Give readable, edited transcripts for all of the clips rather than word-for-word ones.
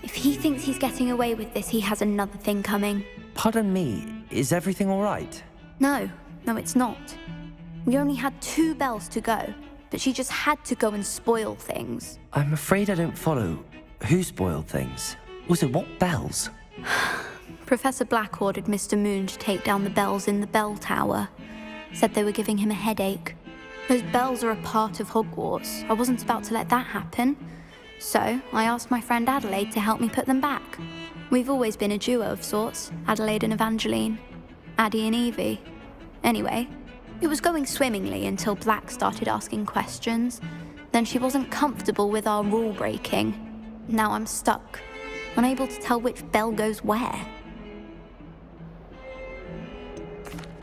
If he thinks he's getting away with this, he has another thing coming. Pardon me, is everything all right? No, it's not. We only had 2 bells to go, but she just had to go and spoil things. I'm afraid I don't follow. Who spoiled things? Also, what bells? Professor Black ordered Mr. Moon to take down the bells in the bell tower. Said they were giving him a headache. Those bells are a part of Hogwarts. I wasn't about to let that happen. So, I asked my friend Adelaide to help me put them back. We've always been a duo of sorts, Adelaide and Evangeline. Addie and Evie. Anyway, it was going swimmingly until Black started asking questions. Then she wasn't comfortable with our rule breaking. Now I'm stuck, unable to tell which bell goes where.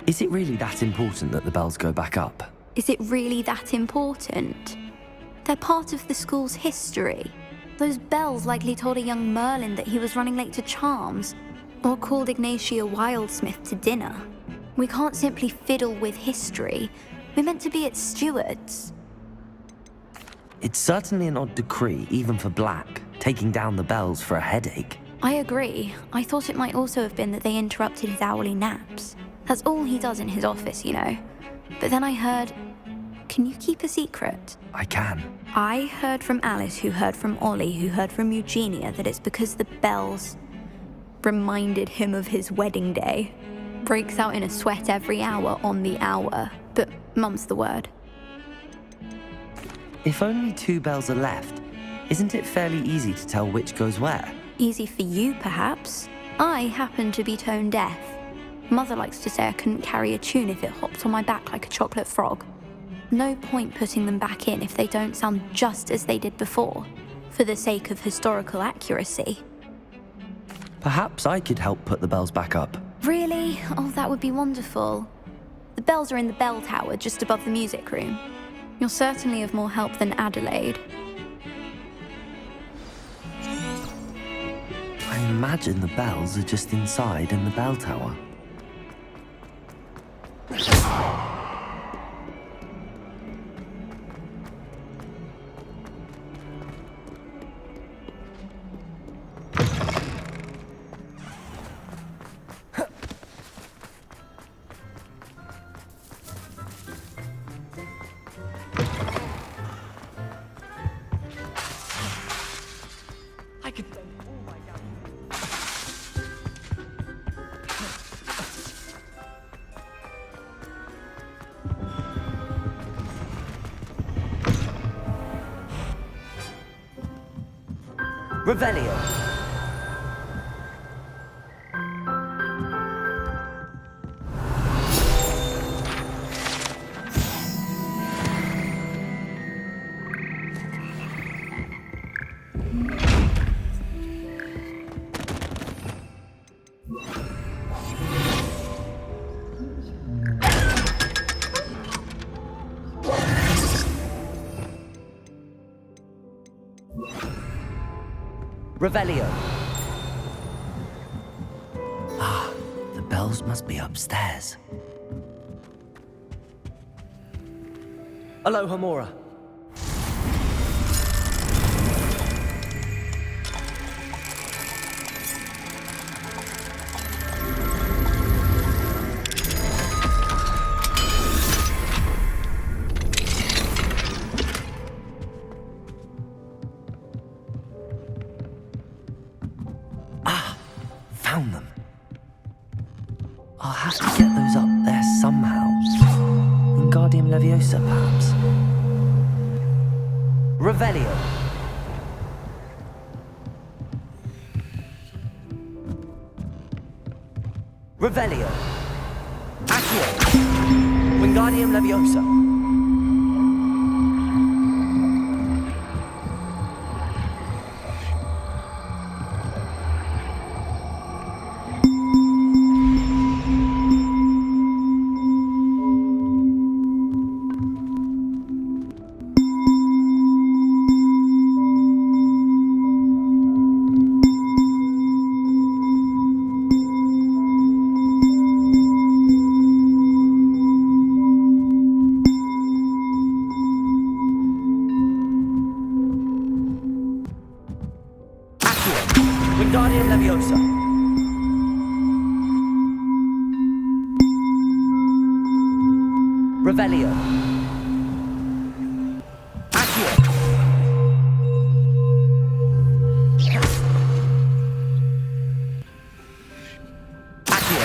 Is it really that important that the bells go back up? Is it really that important? They're part of the school's history. Those bells likely told a young Merlin that he was running late to Charms, or called Ignatia Wildsmith to dinner. We can't simply fiddle with history. We're meant to be its stewards. It's certainly an odd decree, even for Black, taking down the bells for a headache. I agree. I thought it might also have been that they interrupted his hourly naps. That's all he does in his office, you know. But then I heard... Can you keep a secret? I can. I heard from Alice, who heard from Ollie, who heard from Eugenia, that it's because the bells reminded him of his wedding day. Breaks out in a sweat every hour on the hour, but mum's the word. If only 2 bells are left, isn't it fairly easy to tell which goes where? Easy for you, perhaps. I happen to be tone deaf. Mother likes to say I couldn't carry a tune if it hopped on my back like a chocolate frog. No point putting them back in if they don't sound just as they did before, for the sake of historical accuracy. Perhaps I could help put the bells back up. Really? Oh, that would be wonderful. The bells are in the bell tower just above the music room. You're certainly of more help than Adelaide. I imagine the bells are just inside in the bell tower. Revelio. Revelio. Ah, the bells must be upstairs. Aloha, Mora. Found them. I'll have to get those up there somehow. Wingardium Leviosa, perhaps. Revelio. Revelio. Accio. Wingardium Leviosa. Revelio. Accio. Accio.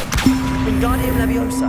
Wingardium Leviosa.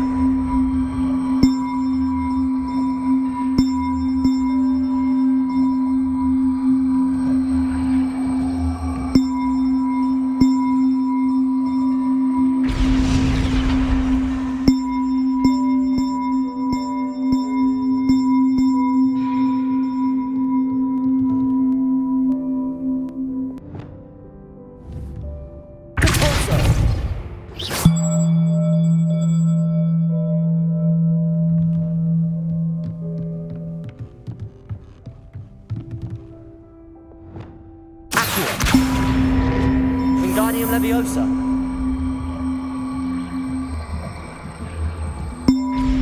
Wingardium Leviosa.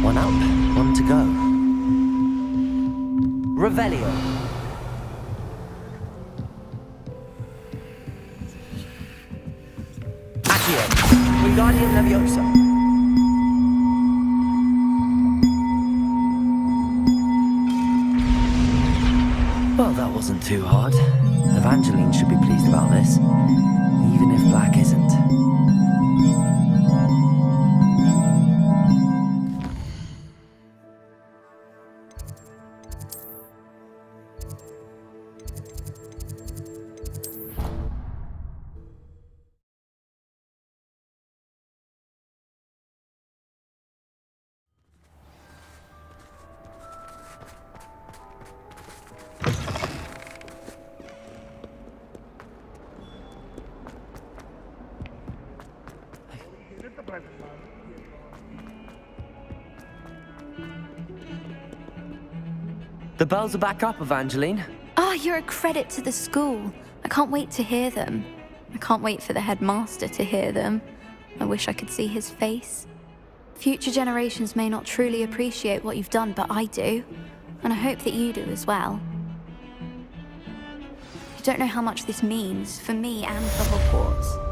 One up, one to go. Revelio. Accio. Wingardium Leviosa. Well, that wasn't too hard. Evangeline should be pleased about this, even if Black isn't. The bells are back up, Evangeline. Oh, you're a credit to the school. I can't wait to hear them. I can't wait for the headmaster to hear them. I wish I could see his face. Future generations may not truly appreciate what you've done, but I do. And I hope that you do as well. You don't know how much this means for me and for Hogwarts.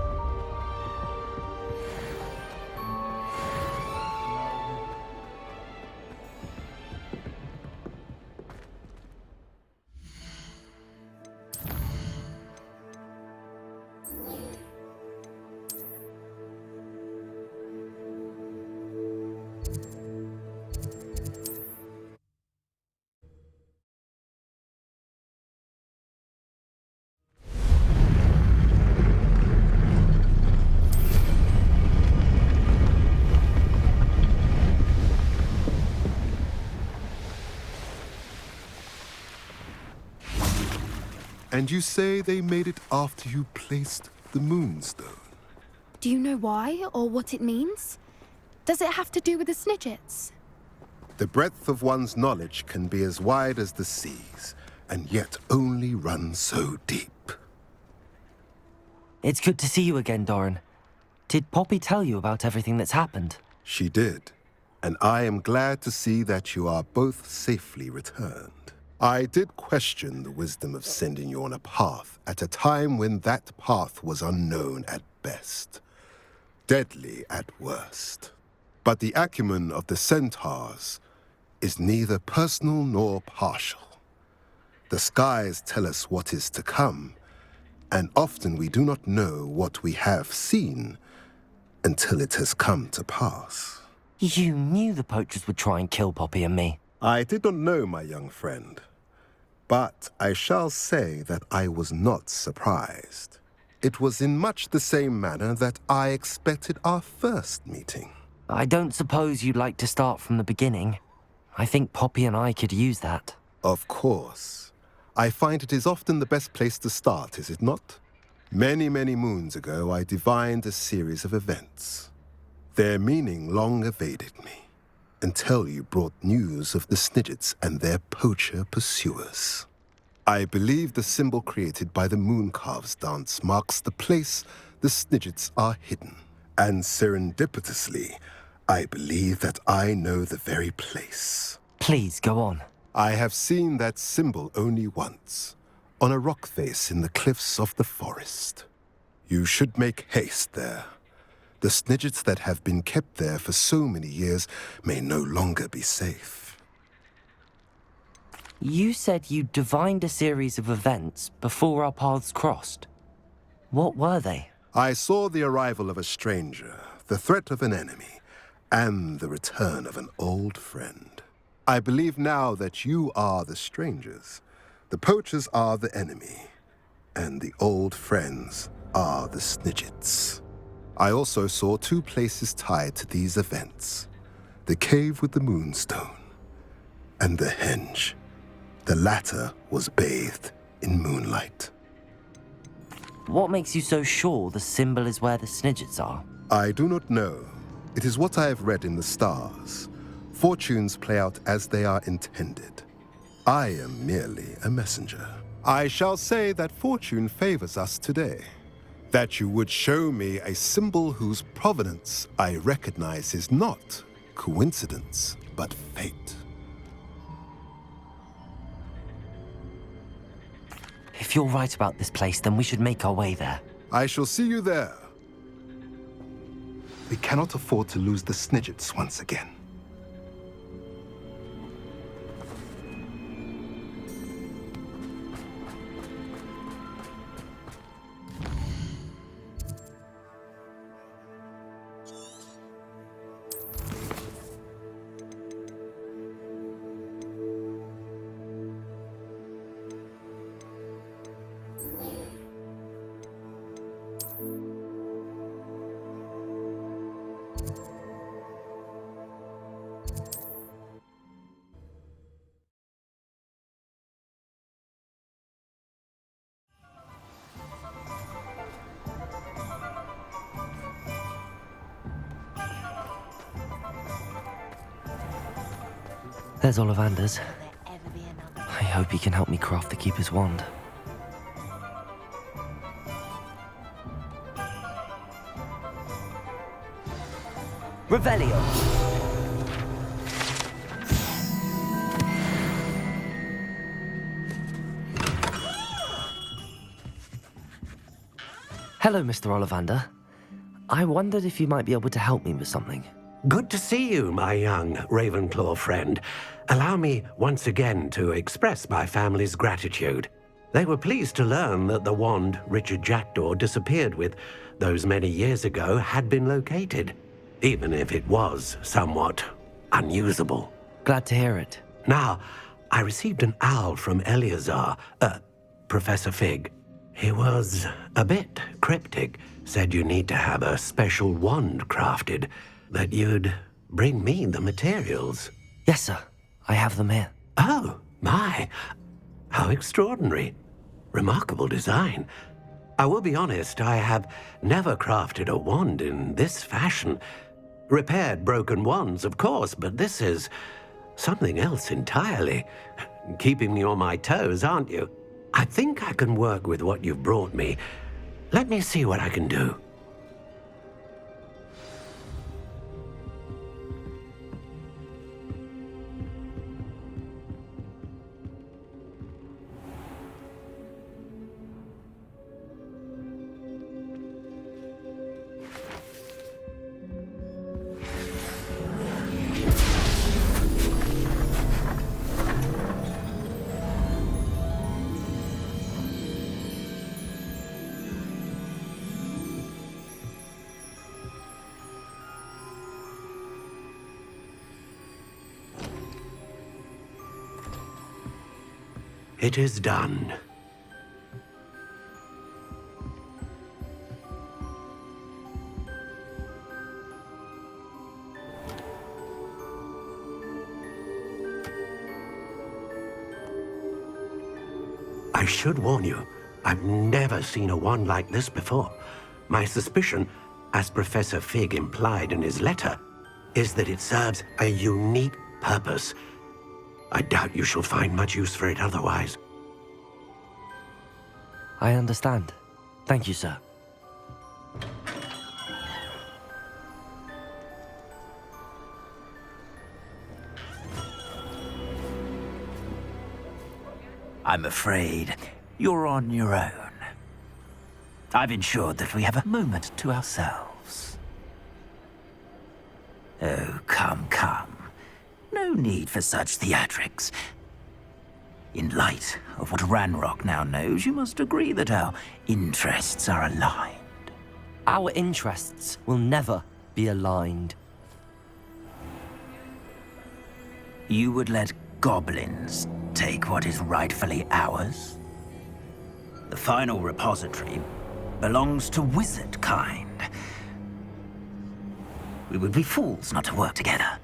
And you say they made it after you placed the Moonstone? Do you know why, or what it means? Does it have to do with the Snidgets? The breadth of one's knowledge can be as wide as the seas, and yet only run so deep. It's good to see you again, Doran. Did Poppy tell you about everything that's happened? She did, and I am glad to see that you are both safely returned. I did question the wisdom of sending you on a path at a time when that path was unknown at best, deadly at worst. But the acumen of the centaurs is neither personal nor partial. The skies tell us what is to come, and often we do not know what we have seen until it has come to pass. You knew the poachers would try and kill Poppy and me. I did not know, my young friend, but I shall say that I was not surprised. It was in much the same manner that I expected our first meeting. I don't suppose you'd like to start from the beginning. I think Poppy and I could use that. Of course. I find it is often the best place to start, is it not? Many, many moons ago, I divined a series of events. Their meaning long evaded me, until you brought news of the Snidgets and their poacher pursuers. I believe the symbol created by the Mooncalves dance marks the place the Snidgets are hidden. And serendipitously, I believe that I know the very place. Please, go on. I have seen that symbol only once, on a rock face in the cliffs of the forest. You should make haste there. The Snidgets that have been kept there for so many years may no longer be safe. You said you divined a series of events before our paths crossed. What were they? I saw the arrival of a stranger, the threat of an enemy, and the return of an old friend. I believe now that you are the strangers, the poachers are the enemy, and the old friends are the Snidgets. I also saw two places tied to these events: the cave with the moonstone and the henge. The latter was bathed in moonlight. What makes you so sure the symbol is where the Snidgets are? I do not know. It is what I have read in the stars. Fortunes play out as they are intended. I am merely a messenger. I shall say that fortune favors us today. That you would show me a symbol whose provenance I recognize is not coincidence, but fate. If you're right about this place, then we should make our way there. I shall see you there. We cannot afford to lose the Snidgets once again. There's Ollivander's. I hope he can help me craft the Keeper's wand. Revelio! Hello, Mr. Ollivander. I wondered if you might be able to help me with something. Good to see you, my young Ravenclaw friend. Allow me once again to express my family's gratitude. They were pleased to learn that the wand Richard Jackdaw disappeared with those many years ago had been located, even if it was somewhat unusable. Glad to hear it. Now, I received an owl from Eleazar, Professor Fig. He was a bit cryptic, said you need to have a special wand crafted, that you'd bring me the materials. Yes, sir. I have them here. Oh, my. How extraordinary. Remarkable design. I will be honest, I have never crafted a wand in this fashion. Repaired broken wands, of course, but this is something else entirely. Keeping me on my toes, aren't you? I think I can work with what you've brought me. Let me see what I can do. It is done. I should warn you, I've never seen a wand like this before. My suspicion, as Professor Fig implied in his letter, is that it serves a unique purpose. I doubt you shall find much use for it otherwise. I understand. Thank you, sir. I'm afraid you're on your own. I've ensured that we have a moment to ourselves. Oh, come, come. No need for such theatrics. In light of what Ranrock now knows, you must agree that our interests are aligned. Our interests will never be aligned. You would let goblins take what is rightfully ours? The final repository belongs to wizard kind. We would be fools not to work together.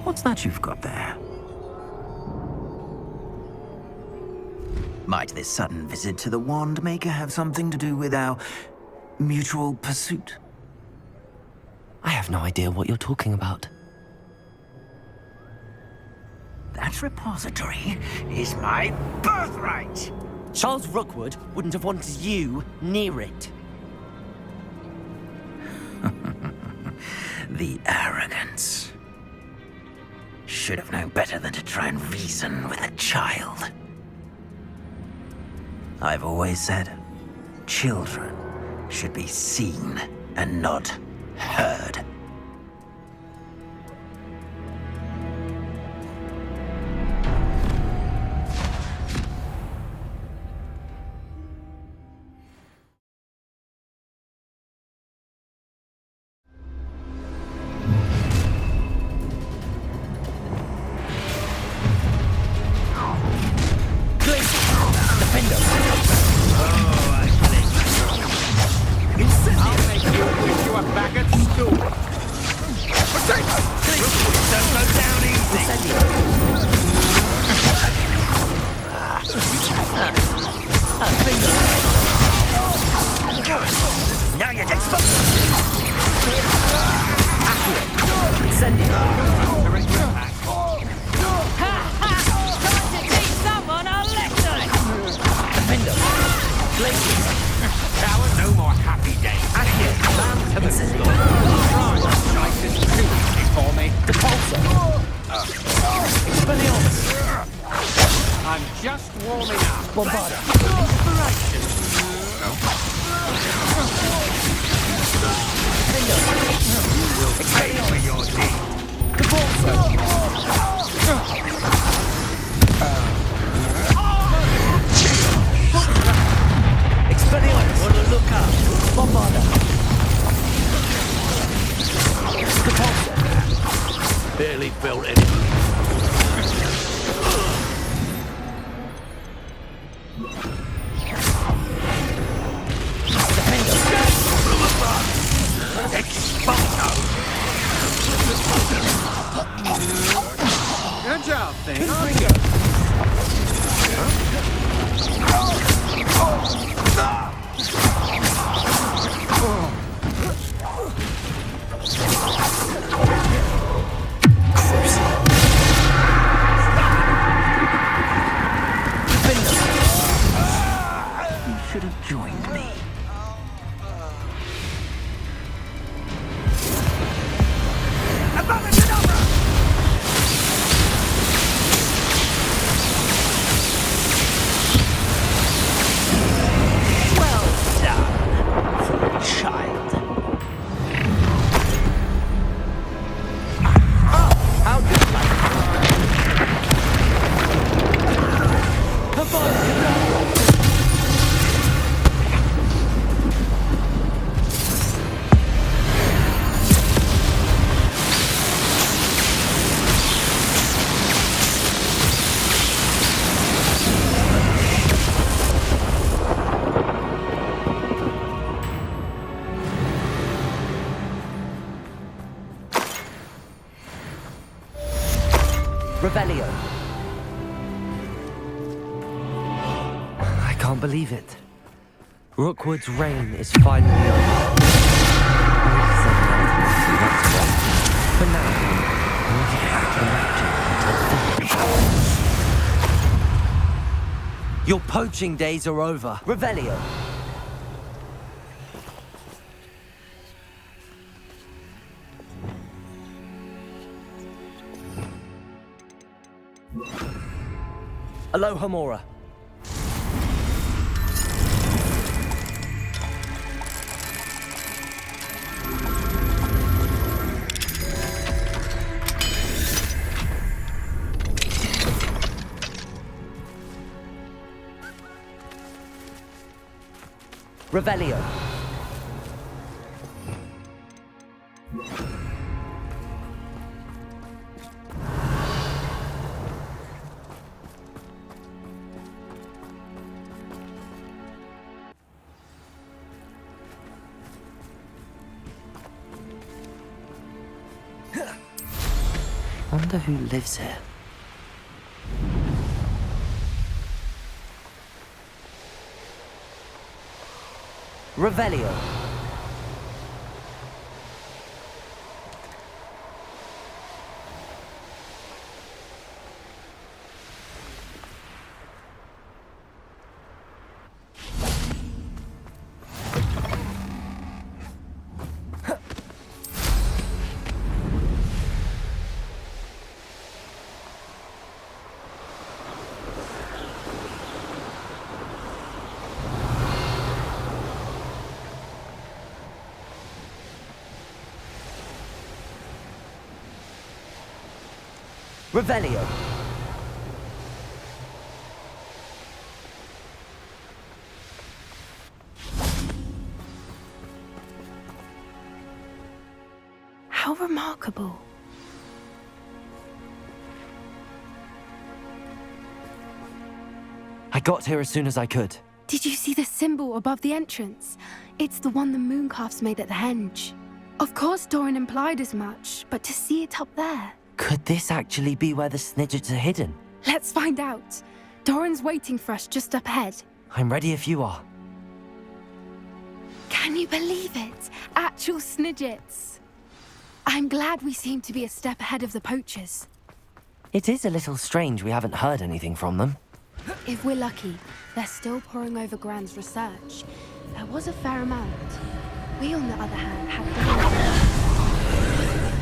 What's that you've got there? Might this sudden visit to the Wand Maker have something to do with our mutual pursuit? I have no idea what you're talking about. That repository is my birthright! Charles Rookwood wouldn't have wanted you near it. The arrogance. Should have known better than to try and reason with a child. I've always said, children should be seen and not heard. Now you're exposed! Send it. Time to teach someone a lesson! Defender. Glaciers. Coward, no more happy days. Accio. To the store. Right, this is too easy for me. Depulsor. Expelliarmus. I'm just warming up. Bombarda. Pay for your deed. Depulsor. Expelliarmus. On the lookout. Bombarda. Depulsor. Barely felt anything. Good job, thing. You should have joined me. Well done, for a child. How did Revelio. I can't believe it. Rookwood's reign is finally over. For now, I want to get back to the rapture until Your poaching days are over. Revelio. Alohomora. Revelio. Wonder who lives here. Revelio. Revelio. How remarkable. I got here as soon as I could. Did you see the symbol above the entrance? It's the one the mooncalves made at the henge. Of course Doran implied as much, but to see it up there... Could this actually be where the Snidgets are hidden? Let's find out. Doran's waiting for us just up ahead. I'm ready if you are. Can you believe it? Actual Snidgets. I'm glad we seem to be a step ahead of the poachers. It is a little strange we haven't heard anything from them. If we're lucky, they're still poring over Gran's research. There was a fair amount. We, on the other hand, had if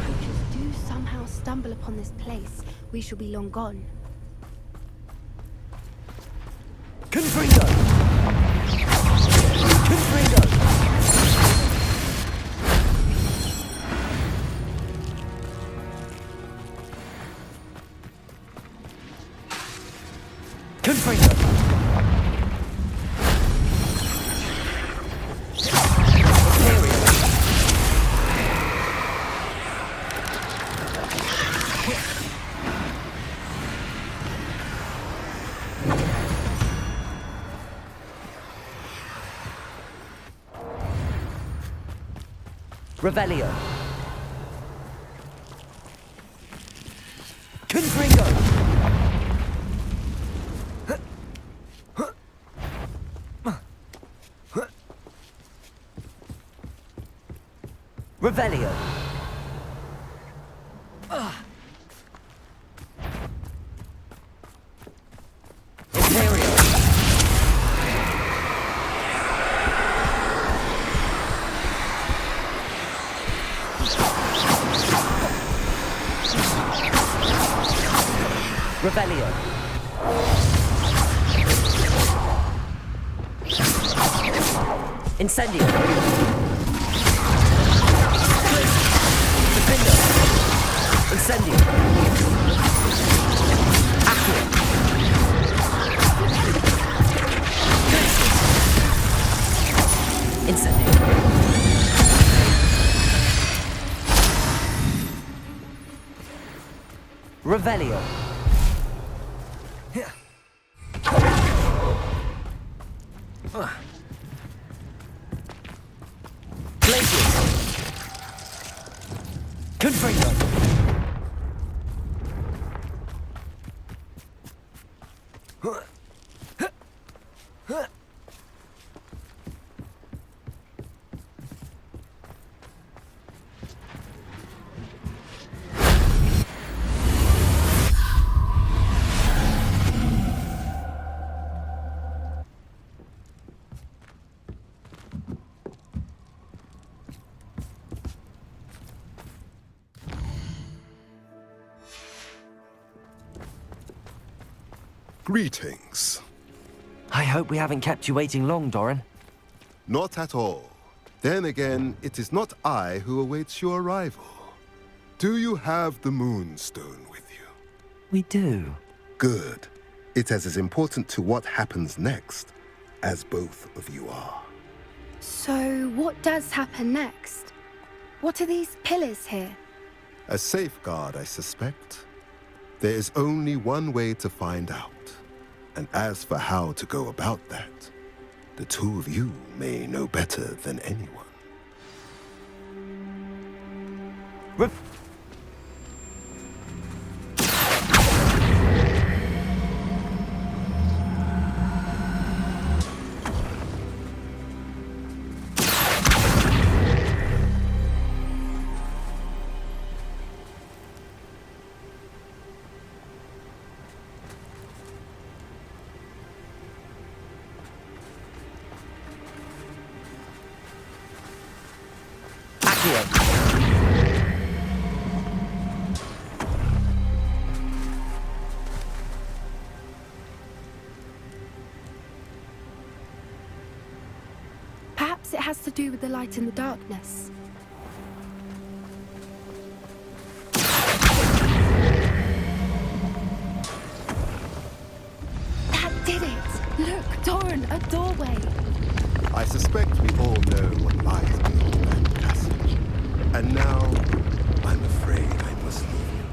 poachers do somehow stumble upon this place, we shall be long gone. Confringo! Confringo! Confringo! Revelio. Confringo. Revelio. Revelio. Incendio. Defendo. Incendio. Acqua. Incendio. Revelio. Confringo. Greetings. I hope we haven't kept you waiting long, Doran. Not at all. Then again, it is not I who awaits your arrival. Do you have the Moonstone with you? We do. Good. It is as important to what happens next as both of you are. So, what does happen next? What are these pillars here? A safeguard, I suspect. There is only one way to find out. And as for how to go about that, the two of you may know better than anyone. Perhaps it has to do with the light in the darkness. That did it! Look, Doran, a doorway! I suspect we all know what lies beyond that passage. And now, I'm afraid I must leave you.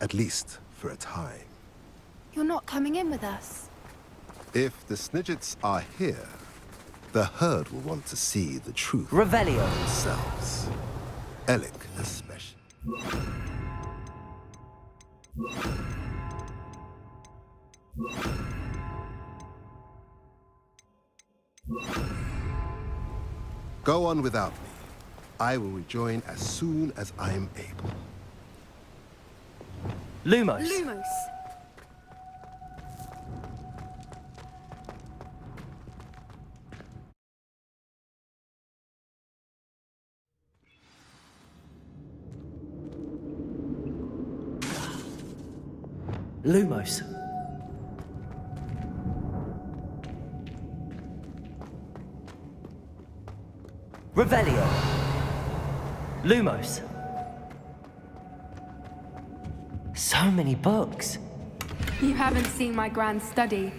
At least for a time. You're not coming in with us. If the Snidgets are here, the herd will want to see the truth Revelio. themselves. Alec especially. Go on without me. I will rejoin as soon as I am able. Lumos. Lumos! Lumos. Revelio. Lumos. So many books. You haven't seen my grand study.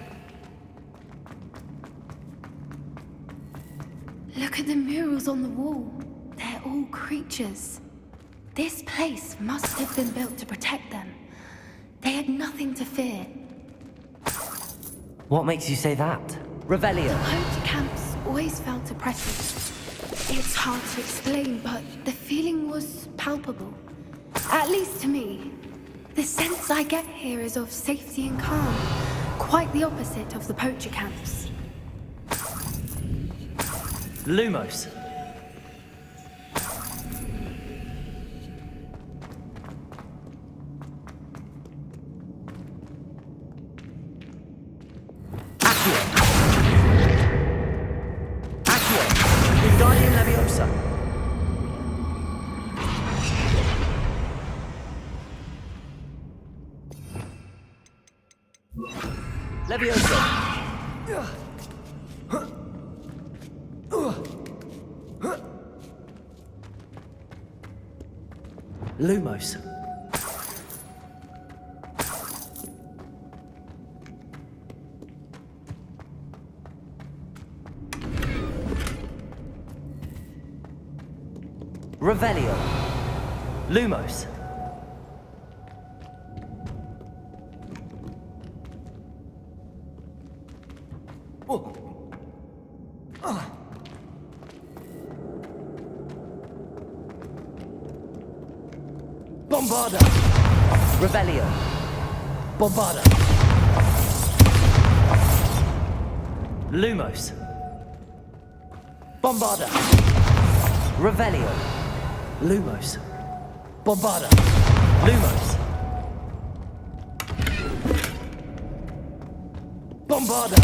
Look at the murals on the wall. They're all creatures. This place must have been built to protect them. They had nothing to fear. What makes you say that? Revelio. Poacher camps always felt oppressive. It's hard to explain, but the feeling was palpable. At least to me. The sense I get here is of safety and calm. Quite the opposite of the poacher camps. Lumos. Leviosa. Lumos. Revelio. Lumos. Bombarda! Revelio. Bombarda. Lumos. Bombarda. Revelio. Lumos. Bombarda. Lumos. Bombarda.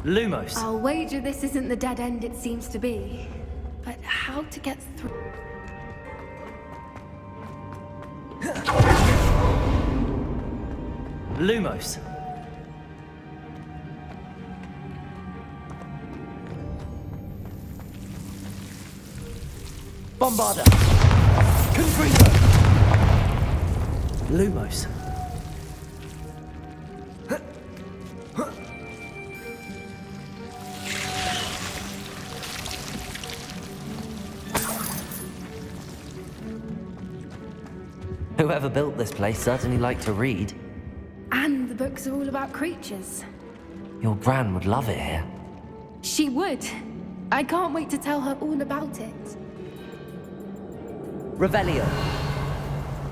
Lumos. I'll wager this isn't the dead end it seems to be. But how to get through? Lumos. Bombarda. Confringo. Lumos. Whoever built this place certainly liked to read. And the books are all about creatures. Your Gran would love it here. She would. I can't wait to tell her all about it. Revelio.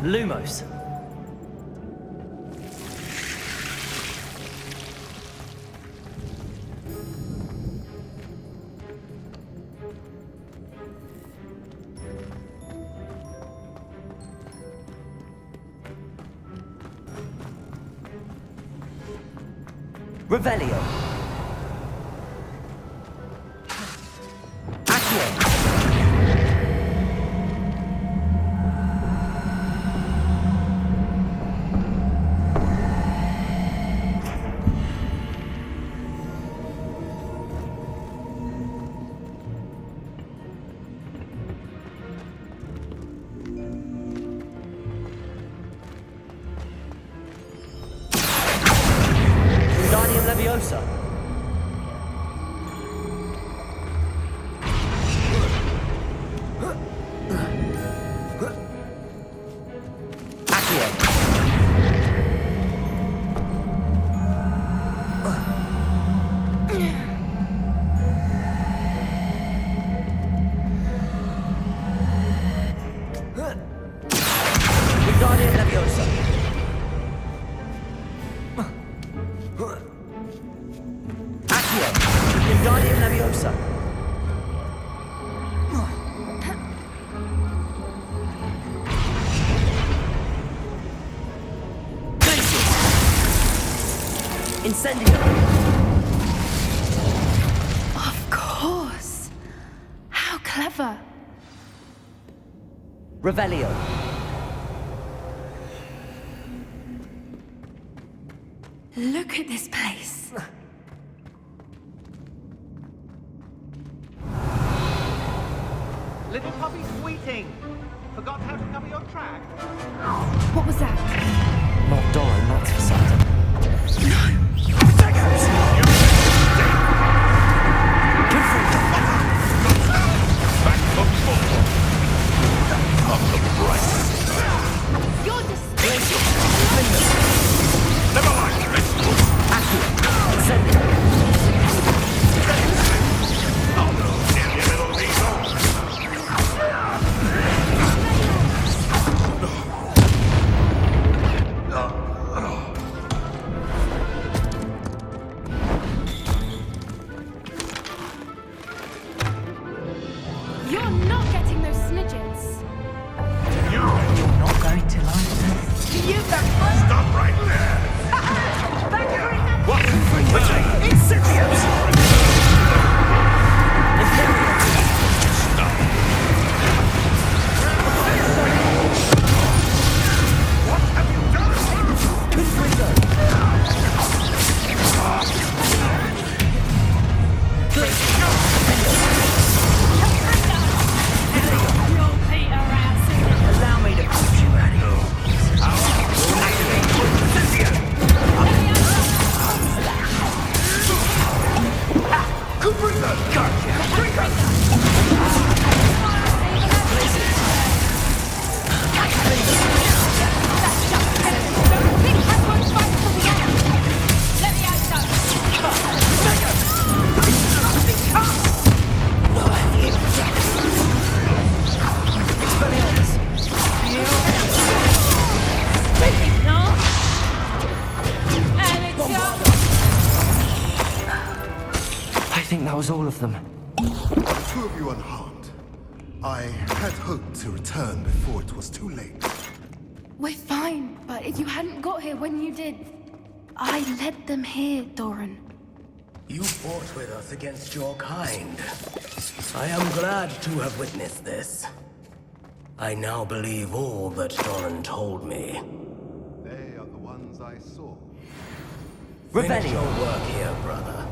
Lumos. Revelio. Accio. Wingardium Leviosa. Accio. Wingardium Leviosa. Accio. Wingardium Leviosa. Incendio. Of course. How clever. Revelio. Look at this place. Little puppy squeating. Forgot how to cover your track? What was that? Not Doran, that's for certain. You're disgusting. You're not getting those snidgets. You're not going to like this. You don't. Stop right there! What? What have you done? You'll Peter out soon. Allow me to put you out of here. I think that was all of them. The two of you unharmed. I had hoped to return before it was too late. We're fine, but if you hadn't got here when you did, I led them here, Doran. You fought with us against your kind. I am glad to have witnessed this. I now believe all that Doran told me. They are the ones I saw. Finish your work here, brother.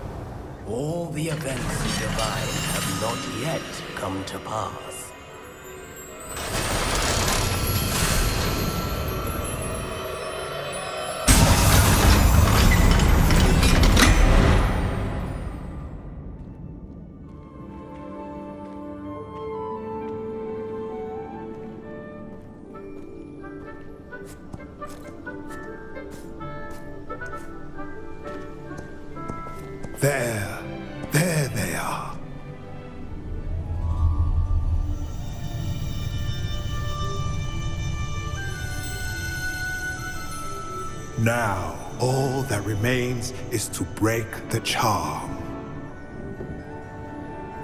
All the events you divined have not yet come to pass. There they are. Now, all that remains is to break the charm.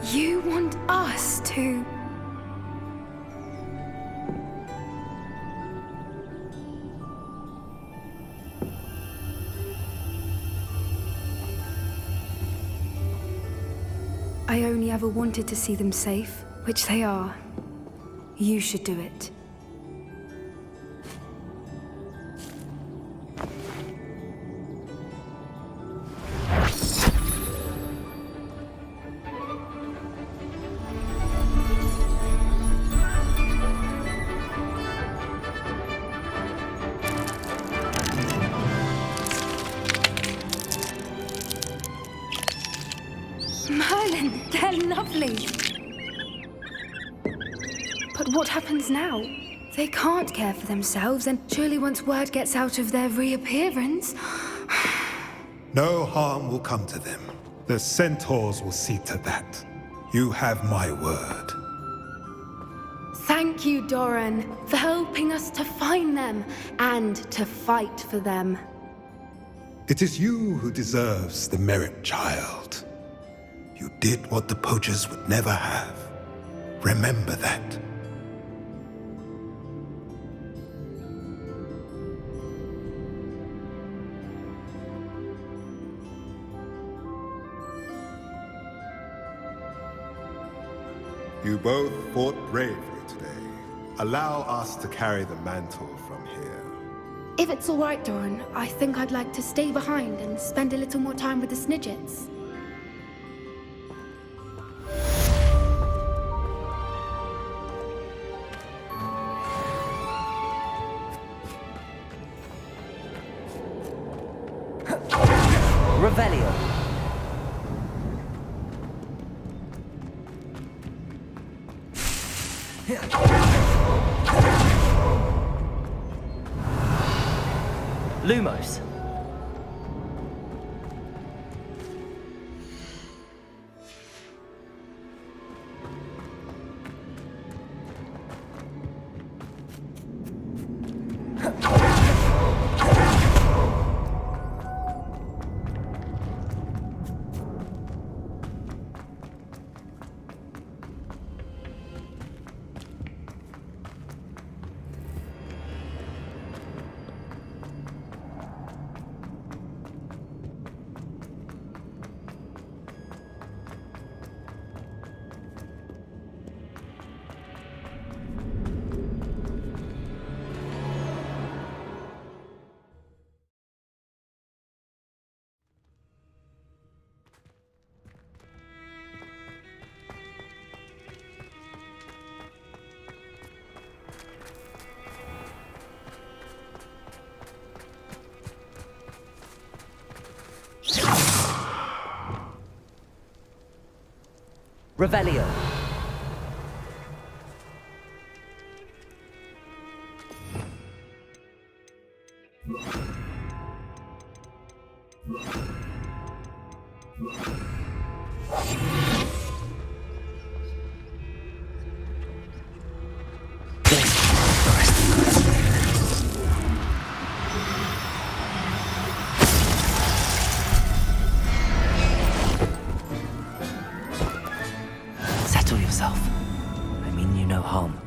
You want us to... I only ever wanted to see them safe, which they are. You should do it. Merlin, they're lovely. But what happens now? They can't care for themselves, and surely once word gets out of their reappearance... No harm will come to them. The centaurs will see to that. You have my word. Thank you, Doran, for helping us to find them and to fight for them. It is you who deserves the merit, child. You did what the poachers would never have. Remember that. You both fought bravely today. Allow us to carry the mantle from here. If it's all right, Doran, I think I'd like to stay behind and spend a little more time with the Snidgets. Revelio. Lumos. Revelio. Settle yourself. I mean you no harm.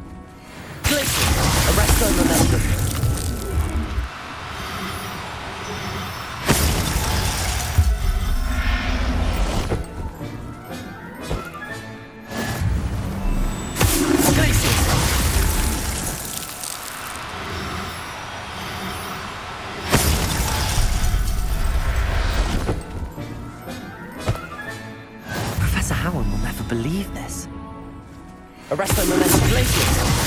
Glitches! Arrest on momentum. Professor Howard will never believe this. Arrest on momentum glaciers!